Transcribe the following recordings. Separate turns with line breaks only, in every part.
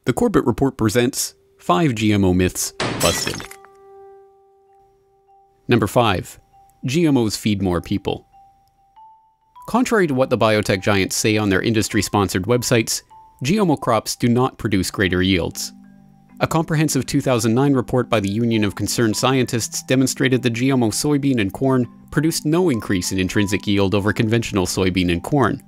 The Corbett Report presents 5 GMO Myths Busted. Number 5. GMOs feed more people. Contrary to what the biotech giants say on their industry-sponsored websites, GMO crops do not produce greater yields. A comprehensive 2009 report by the Union of Concerned Scientists demonstrated that GMO soybean and corn produced no increase in intrinsic yield over conventional soybean and corn.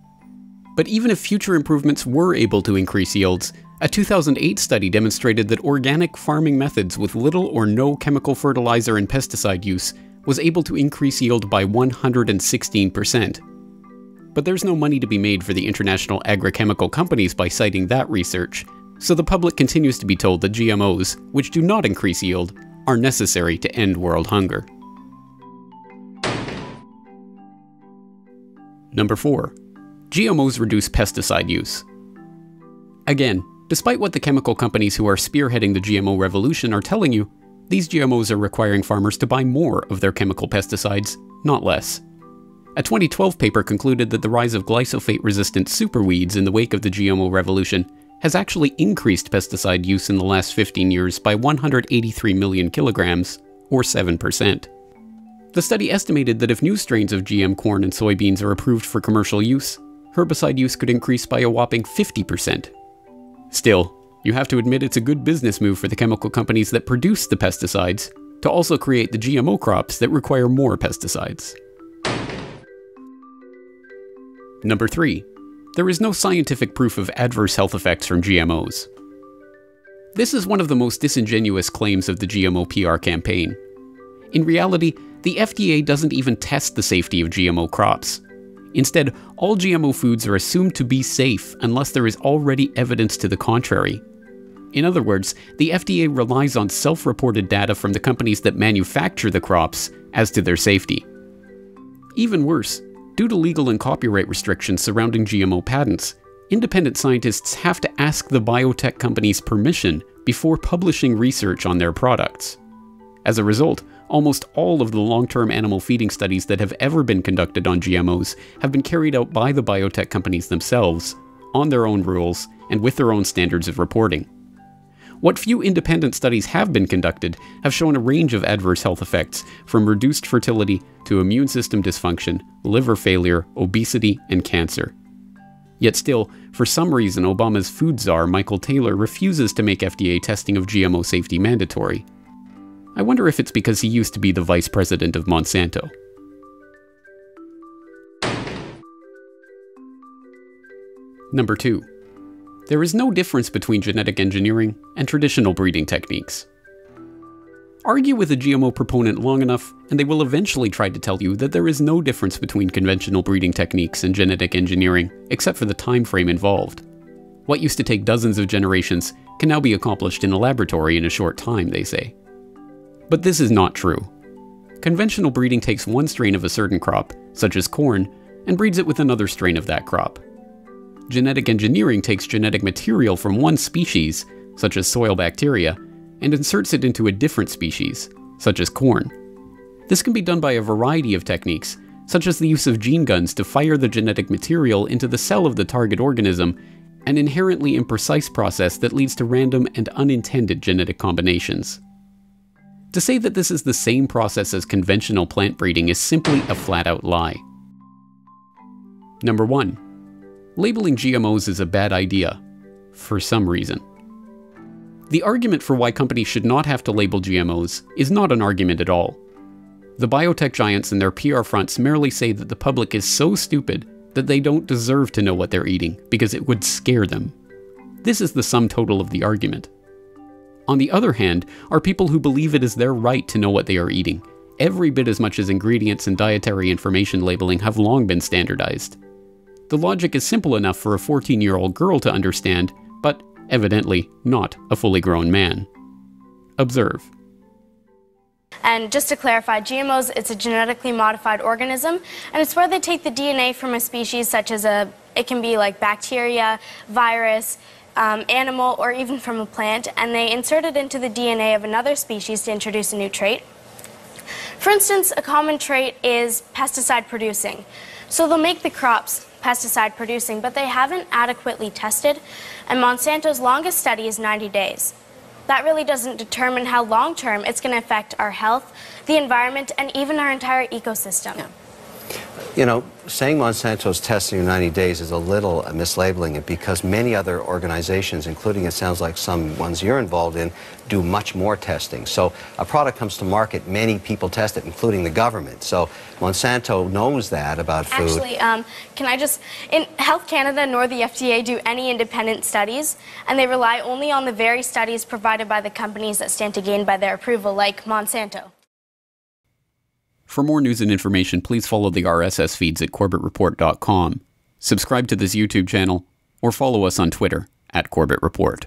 But even if future improvements were able to increase yields, a 2008 study demonstrated that organic farming methods with little or no chemical fertilizer and pesticide use was able to increase yield by 116%. But there's no money to be made for the international agrochemical companies by citing that research, so the public continues to be told that GMOs, which do not increase yield, are necessary to end world hunger. Number 4. GMOs reduce pesticide use. Again, despite what the chemical companies who are spearheading the GMO revolution are telling you, these GMOs are requiring farmers to buy more of their chemical pesticides, not less. A 2012 paper concluded that the rise of glyphosate-resistant superweeds in the wake of the GMO revolution has actually increased pesticide use in the last 15 years by 183 million kilograms, or 7%. The study estimated that if new strains of GM corn and soybeans are approved for commercial use, herbicide use could increase by a whopping 50%. Still, you have to admit it's a good business move for the chemical companies that produce the pesticides to also create the GMO crops that require more pesticides. Number 3. There is no scientific proof of adverse health effects from GMOs. This is one of the most disingenuous claims of the GMO PR campaign. In reality, the FDA doesn't even test the safety of GMO crops. Instead, all GMO foods are assumed to be safe unless there is already evidence to the contrary. In other words, the FDA relies on self-reported data from the companies that manufacture the crops as to their safety. Even worse, due to legal and copyright restrictions surrounding GMO patents, independent scientists have to ask the biotech companies' permission before publishing research on their products. As a result, almost all of the long-term animal feeding studies that have ever been conducted on GMOs have been carried out by the biotech companies themselves, on their own rules, and with their own standards of reporting. What few independent studies have been conducted have shown a range of adverse health effects, from reduced fertility to immune system dysfunction, liver failure, obesity, and cancer. Yet still, for some reason, Obama's food czar Michael Taylor refuses to make FDA testing of GMO safety mandatory. I wonder if it's because he used to be the vice president of Monsanto. Number 2. There is no difference between genetic engineering and traditional breeding techniques. Argue with a GMO proponent long enough, and they will eventually try to tell you that there is no difference between conventional breeding techniques and genetic engineering, except for the time frame involved. What used to take dozens of generations can now be accomplished in a laboratory in a short time, they say. But this is not true. Conventional breeding takes one strain of a certain crop, such as corn, and breeds it with another strain of that crop. Genetic engineering takes genetic material from one species, such as soil bacteria, and inserts it into a different species, such as corn. This can be done by a variety of techniques, such as the use of gene guns to fire the genetic material into the cell of the target organism, an inherently imprecise process that leads to random and unintended genetic combinations. To say that this is the same process as conventional plant breeding is simply a flat-out lie. Number 1. Labeling GMOs is a bad idea, for some reason. The argument for why companies should not have to label GMOs is not an argument at all. The biotech giants and their PR fronts merely say that the public is so stupid that they don't deserve to know what they're eating because it would scare them. This is the sum total of the argument. On the other hand, are people who believe it is their right to know what they are eating, every bit as much as ingredients and dietary information labeling have long been standardized. The logic is simple enough for a 14-year-old girl to understand, but evidently not a fully grown man. Observe.
And just to clarify, GMOs, it's a genetically modified organism, and it's where they take the DNA from a species such as it can be like bacteria, virus, animal, or even from a plant, and they insert it into the DNA of another species to introduce a new trait. For instance, a common trait is pesticide producing. So they'll make the crops pesticide producing, but they haven't adequately tested and Monsanto's longest study is 90 days. That really doesn't determine how long-term it's going to affect our health, the environment, and even our entire ecosystem.
Yeah.
You know, saying Monsanto's testing in 90 days is a little mislabeling it, because many other organizations, including it sounds like some ones you're involved in, do much more testing. So a product comes to market, many people test it, including the government. So Monsanto knows that about food.
Actually, can I just, in Health Canada nor the FDA do any independent studies, and they rely only on the very studies provided by the companies that stand to gain by their approval, like Monsanto.
For more news and information, please follow the RSS feeds at CorbettReport.com, subscribe to this YouTube channel, or follow us on Twitter @CorbettReport.